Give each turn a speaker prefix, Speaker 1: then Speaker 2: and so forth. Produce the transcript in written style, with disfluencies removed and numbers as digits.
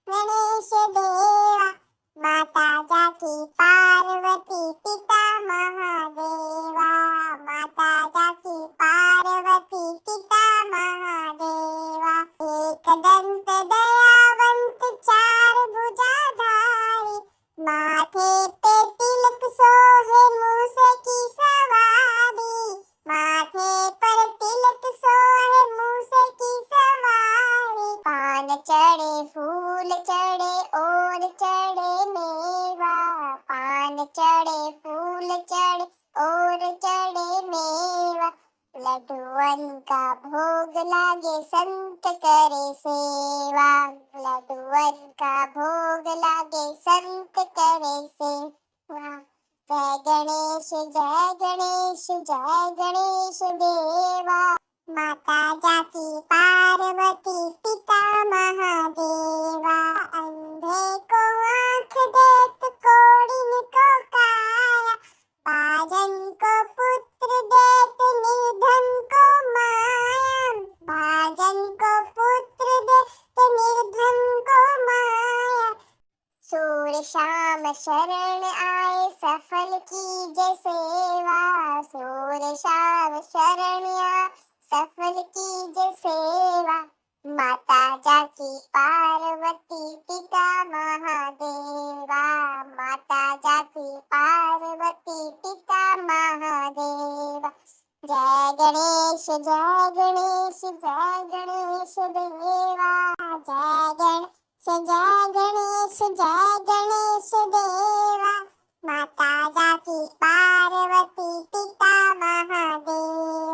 Speaker 1: गणेश देवा। माता जाकी पार्वती पिता महादेवा। माता जाकी पार्वती पिता महादेवा। एक दंत दयावंत चार भुजाधारी। माथे पे तिलक सोहे मूसे की सवारी। माथे पर तिलक सोहे मूसे की सवारी। पान चढ़े फूल चढ़े और चढ़े मेवा। पान चढ़े फूल चढ़े और चढ़े मेवा। लड्डुअन का भोग लागे संत करे सेवा। लड्डुअन का भोग लागे संत करे सेवा। जय गणेश जय गणेश जय गणेश देवा। माता जाकी पार्वती पिता महादेवा। अंधे को आँख देत कोढ़िन को काया। बाजन को पुत्र देत निर्धन को माया। बाजन को पुत्र देत निर्धन को माया। सूर श्याम शरण आए सफल कीजे सेवा। सूर श्याम शरण आए सफल कीजे सेवा। माता जाकी पार्वती पिता महादेवा। माता जाकी पार्वती पिता महादेवा। जय गणेश जय गणेश जय गणेश देवा। जय गणेश जय गणेश जय गणेश देवा। माता जाकी पार्वती पिता महादेवा।